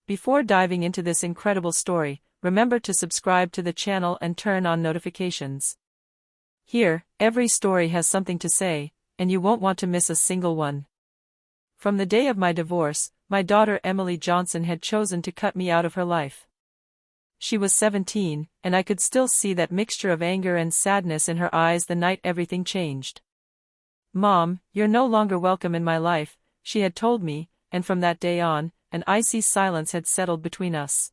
Before diving into this incredible story, remember to subscribe to the channel and turn on notifications. Here, every story has something to say, and you won't want to miss a single one. From the day of my divorce, my daughter Emily Johnson had chosen to cut me out of her life. She was 17, and I could still see that mixture of anger and sadness in her eyes the night everything changed. "Mom, you're no longer welcome in my life," she had told me, and from that day on, an icy silence had settled between us.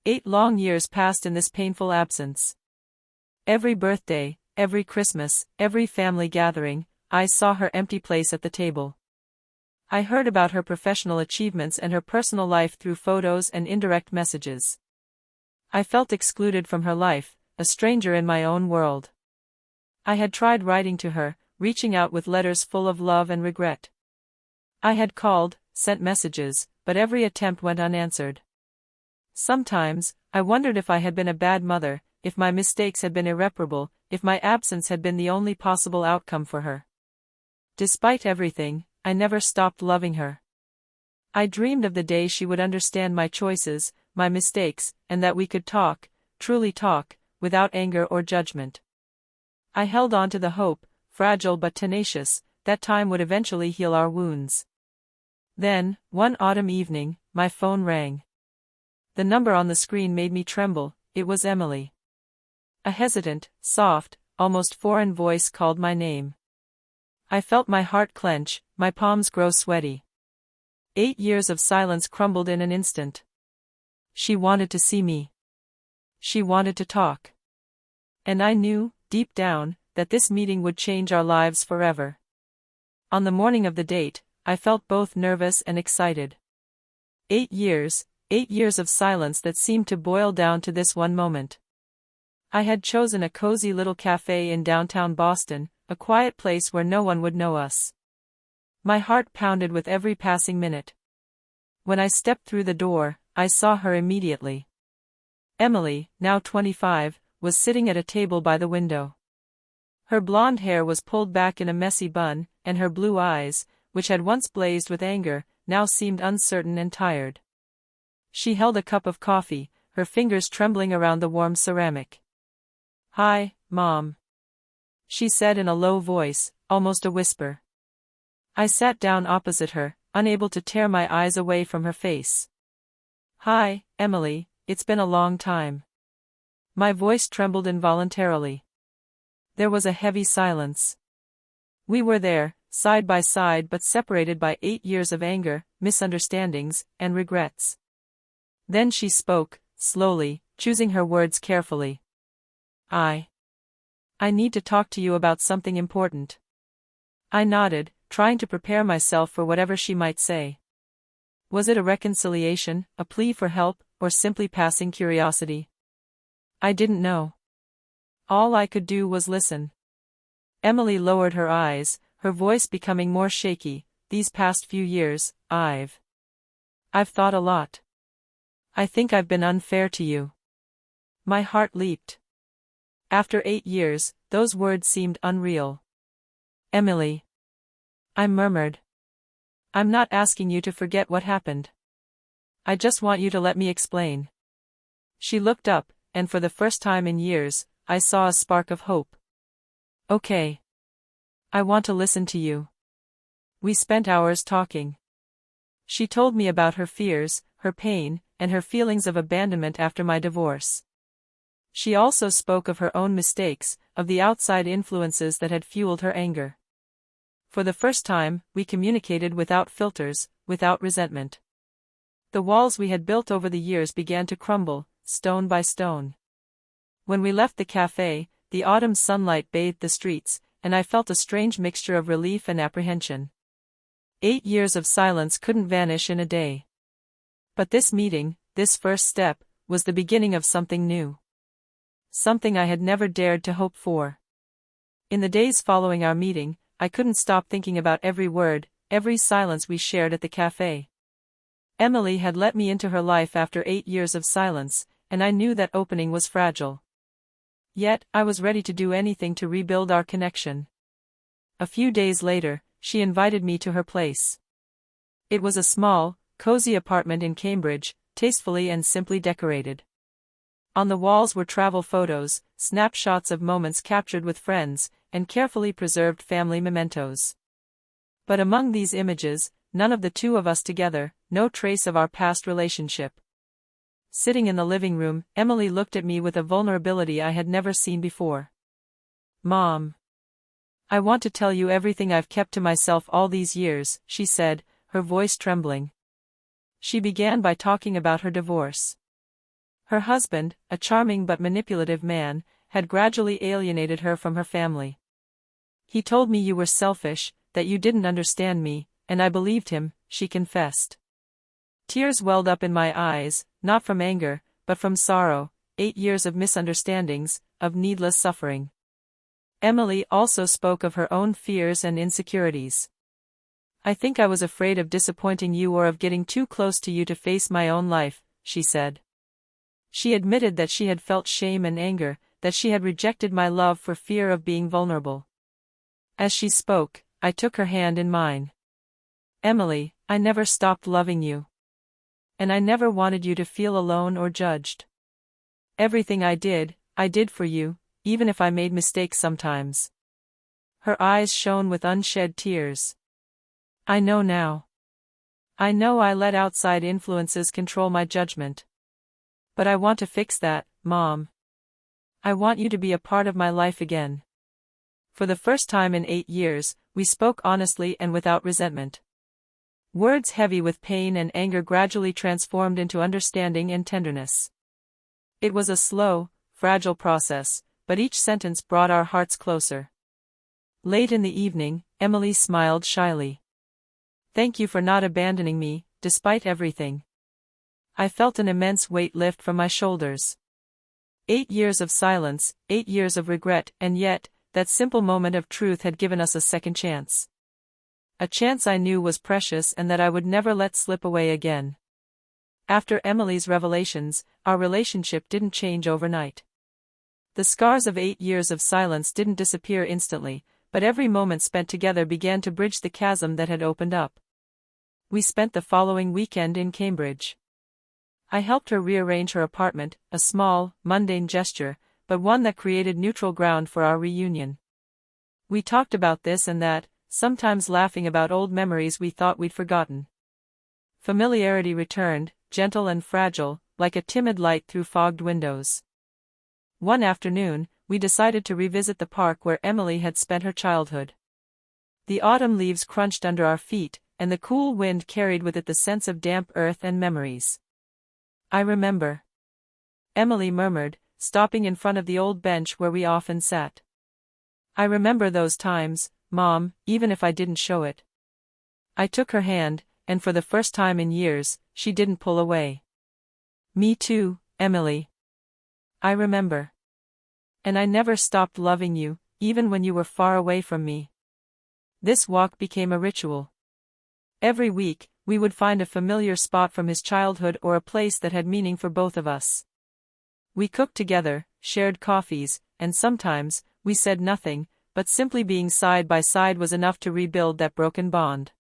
8 long years passed in this painful absence. Every birthday, every Christmas, every family gathering, I saw her empty place at the table. I heard about her professional achievements and her personal life through photos and indirect messages. I felt excluded from her life, a stranger in my own world. I had tried writing to her, reaching out with letters full of love and regret. I had called, sent messages, but every attempt went unanswered. Sometimes, I wondered if I had been a bad mother, if my mistakes had been irreparable, if my absence had been the only possible outcome for her. Despite everything, I never stopped loving her. I dreamed of the day she would understand my choices, my mistakes, and that we could talk, truly talk, without anger or judgment. I held on to the hope, fragile but tenacious, that time would eventually heal our wounds. Then, one autumn evening, my phone rang. The number on the screen made me tremble. It was Emily. A hesitant, soft, almost foreign voice called my name. I felt my heart clench, my palms grow sweaty. 8 years of silence crumbled in an instant. She wanted to see me. She wanted to talk. And I knew, deep down, that this meeting would change our lives forever. On the morning of the date, I felt both nervous and excited. 8 years of silence that seemed to boil down to this one moment. I had chosen a cozy little cafe in downtown Boston, a quiet place where no one would know us. My heart pounded with every passing minute. When I stepped through the door, I saw her immediately. Emily, now 25, was sitting at a table by the window. Her blonde hair was pulled back in a messy bun, and her blue eyes, which had once blazed with anger, now seemed uncertain and tired. She held a cup of coffee, her fingers trembling around the warm ceramic. "Hi, Mom," she said in a low voice, almost a whisper. I sat down opposite her, unable to tear my eyes away from her face. "Hi, Emily, it's been a long time." My voice trembled involuntarily. There was a heavy silence. We were there, side by side but separated by 8 years of anger, misunderstandings, and regrets. Then she spoke, slowly, choosing her words carefully. I need to talk to you about something important." I nodded, trying to prepare myself for whatever she might say. Was it a reconciliation, a plea for help, or simply passing curiosity? I didn't know. All I could do was listen. Emily lowered her eyes, her voice becoming more shaky. "These past few years, I've thought a lot. I think I've been unfair to you." My heart leaped. After 8 years, those words seemed unreal. "Emily," I murmured. "I'm not asking you to forget what happened. I just want you to let me explain." She looked up, and for the first time in years, I saw a spark of hope. "Okay. I want to listen to you." We spent hours talking. She told me about her fears, her pain, and her feelings of abandonment after my divorce. She also spoke of her own mistakes, of the outside influences that had fueled her anger. For the first time, we communicated without filters, without resentment. The walls we had built over the years began to crumble, stone by stone. When we left the cafe, the autumn sunlight bathed the streets, and I felt a strange mixture of relief and apprehension. 8 years of silence couldn't vanish in a day. But this meeting, this first step, was the beginning of something new. Something I had never dared to hope for. In the days following our meeting, I couldn't stop thinking about every word, every silence we shared at the cafe. Emily had let me into her life after 8 years of silence, and I knew that opening was fragile. Yet, I was ready to do anything to rebuild our connection. A few days later, she invited me to her place. It was a small, cozy apartment in Cambridge, tastefully and simply decorated. On the walls were travel photos, snapshots of moments captured with friends, and carefully preserved family mementos. But among these images, none of the two of us together, no trace of our past relationship. Sitting in the living room, Emily looked at me with a vulnerability I had never seen before. "Mom, I want to tell you everything I've kept to myself all these years," she said, her voice trembling. She began by talking about her divorce. Her husband, a charming but manipulative man, had gradually alienated her from her family. "He told me you were selfish, that you didn't understand me, and I believed him," she confessed. Tears welled up in my eyes, not from anger, but from sorrow. 8 years of misunderstandings, of needless suffering. Emily also spoke of her own fears and insecurities. "I think I was afraid of disappointing you or of getting too close to you to face my own life," she said. She admitted that she had felt shame and anger, that she had rejected my love for fear of being vulnerable. As she spoke, I took her hand in mine. "Emily, I never stopped loving you. And I never wanted you to feel alone or judged. Everything I did for you, even if I made mistakes sometimes." Her eyes shone with unshed tears. "I know now. I know I let outside influences control my judgment. But I want to fix that, Mom. I want you to be a part of my life again." For the first time in 8 years, we spoke honestly and without resentment. Words heavy with pain and anger gradually transformed into understanding and tenderness. It was a slow, fragile process, but each sentence brought our hearts closer. Late in the evening, Emily smiled shyly. "Thank you for not abandoning me, despite everything." I felt an immense weight lift from my shoulders. 8 years of silence, 8 years of regret, and yet, that simple moment of truth had given us a second chance. A chance I knew was precious and that I would never let slip away again. After Emily's revelations, our relationship didn't change overnight. The scars of 8 years of silence didn't disappear instantly, but every moment spent together began to bridge the chasm that had opened up. We spent the following weekend in Cambridge. I helped her rearrange her apartment, a small, mundane gesture, but one that created neutral ground for our reunion. We talked about this and that, sometimes laughing about old memories we thought we'd forgotten. Familiarity returned, gentle and fragile, like a timid light through fogged windows. One afternoon, we decided to revisit the park where Emily had spent her childhood. The autumn leaves crunched under our feet, and the cool wind carried with it the sense of damp earth and memories. "I remember," Emily murmured, stopping in front of the old bench where we often sat. "I remember those times, Mom, even if I didn't show it." I took her hand, and for the first time in years, she didn't pull away. "Me too, Emily. I remember. And I never stopped loving you, even when you were far away from me." This walk became a ritual. Every week, we would find a familiar spot from his childhood or a place that had meaning for both of us. We cooked together, shared coffees, and sometimes, we said nothing, but simply being side by side was enough to rebuild that broken bond.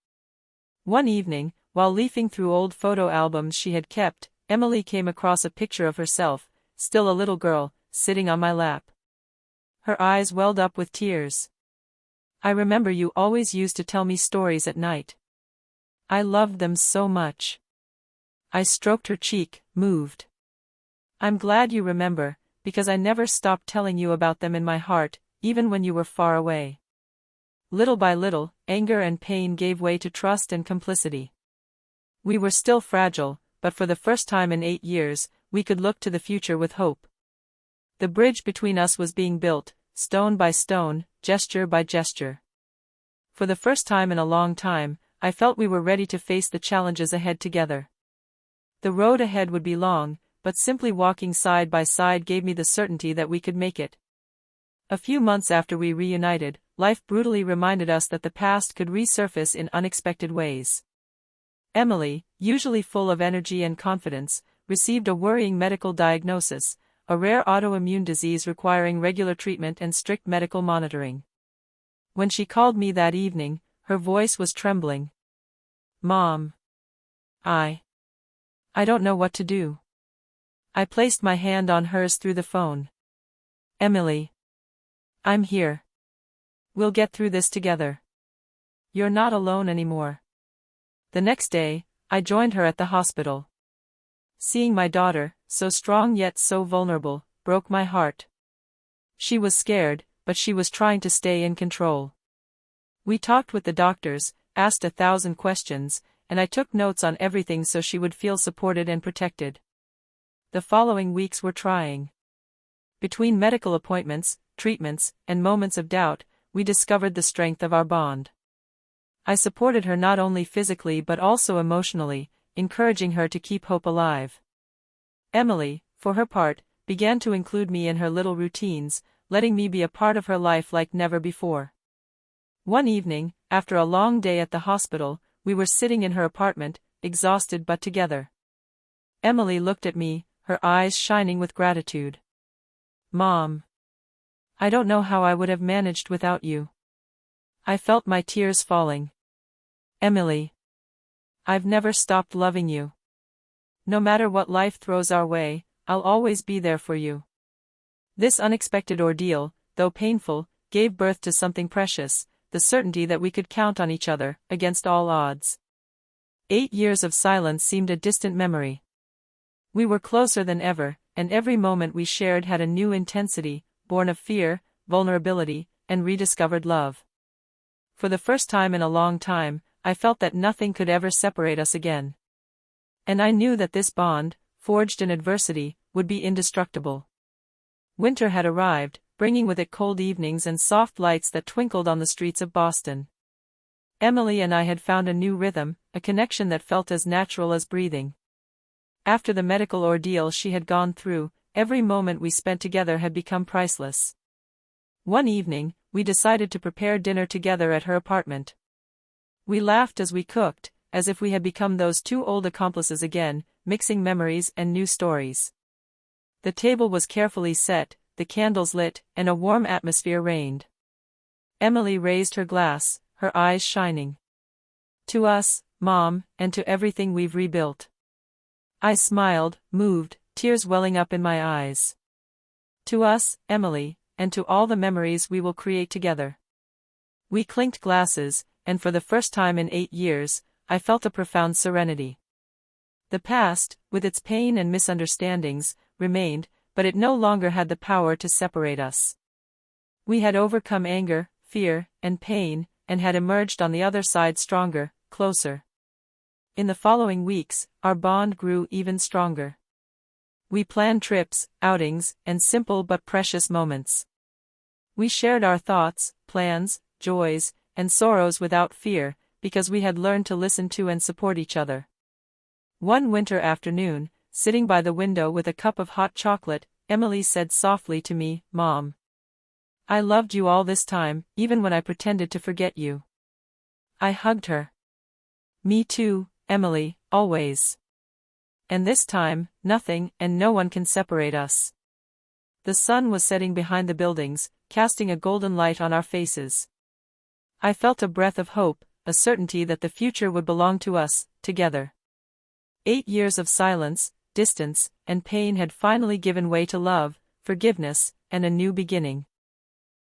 One evening, while leafing through old photo albums she had kept, Emily came across a picture of herself, still a little girl, sitting on my lap. Her eyes welled up with tears. "I remember you always used to tell me stories at night. I loved them so much." I stroked her cheek, moved. "I'm glad you remember, because I never stopped telling you about them in my heart, even when you were far away." Little by little, anger and pain gave way to trust and complicity. We were still fragile, but for the first time in 8 years, we could look to the future with hope. The bridge between us was being built, stone by stone, gesture by gesture. For the first time in a long time, I felt we were ready to face the challenges ahead together. The road ahead would be long, but simply walking side by side gave me the certainty that we could make it. A few months after we reunited, life brutally reminded us that the past could resurface in unexpected ways. Emily, usually full of energy and confidence, received a worrying medical diagnosis, a rare autoimmune disease requiring regular treatment and strict medical monitoring. When she called me that evening, her voice was trembling. "Mom, I don't know what to do. I placed my hand on hers through the phone. Emily. I'm here. We'll get through this together. You're not alone anymore. The next day, I joined her at the hospital. Seeing my daughter, so strong yet so vulnerable, broke my heart. She was scared, but she was trying to stay in control. We talked with the doctors, asked 1,000 questions, and I took notes on everything so she would feel supported and protected. The following weeks were trying. Between medical appointments, treatments, and moments of doubt, we discovered the strength of our bond. I supported her not only physically but also emotionally, encouraging her to keep hope alive. Emily, for her part, began to include me in her little routines, letting me be a part of her life like never before. One evening, after a long day at the hospital, we were sitting in her apartment, exhausted but together. Emily looked at me, her eyes shining with gratitude. Mom. I don't know how I would have managed without you. I felt my tears falling. Emily. I've never stopped loving you. No matter what life throws our way, I'll always be there for you. This unexpected ordeal, though painful, gave birth to something precious, the certainty that we could count on each other, against all odds. 8 years of silence seemed a distant memory. We were closer than ever, and every moment we shared had a new intensity, born of fear, vulnerability, and rediscovered love. For the first time in a long time, I felt that nothing could ever separate us again. And I knew that this bond, forged in adversity, would be indestructible. Winter had arrived, bringing with it cold evenings and soft lights that twinkled on the streets of Boston. Emily and I had found a new rhythm, a connection that felt as natural as breathing. After the medical ordeal she had gone through, every moment we spent together had become priceless. One evening, we decided to prepare dinner together at her apartment. We laughed as we cooked, as if we had become those two old accomplices again, mixing memories and new stories. The table was carefully set, the candles lit, and a warm atmosphere reigned. Emily raised her glass, her eyes shining. To us, Mom, and to everything we've rebuilt. I smiled, moved, tears welling up in my eyes. To us, Emily, and to all the memories we will create together. We clinked glasses, and for the first time in 8 years, I felt a profound serenity. The past, with its pain and misunderstandings, remained, but it no longer had the power to separate us. We had overcome anger, fear, and pain, and had emerged on the other side stronger, closer. In the following weeks, our bond grew even stronger. We planned trips, outings, and simple but precious moments. We shared our thoughts, plans, joys, and sorrows without fear, because we had learned to listen to and support each other. One winter afternoon, sitting by the window with a cup of hot chocolate, Emily said softly to me, Mom. I loved you all this time, even when I pretended to forget you. I hugged her. Me too, Emily, always. And this time, nothing and no one can separate us. The sun was setting behind the buildings, casting a golden light on our faces. I felt a breath of hope, a certainty that the future would belong to us, together. 8 years of silence, distance, and pain had finally given way to love, forgiveness, and a new beginning.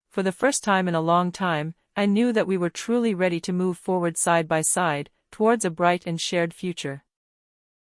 For the first time in a long time, I knew that we were truly ready to move forward side by side, towards a bright and shared future.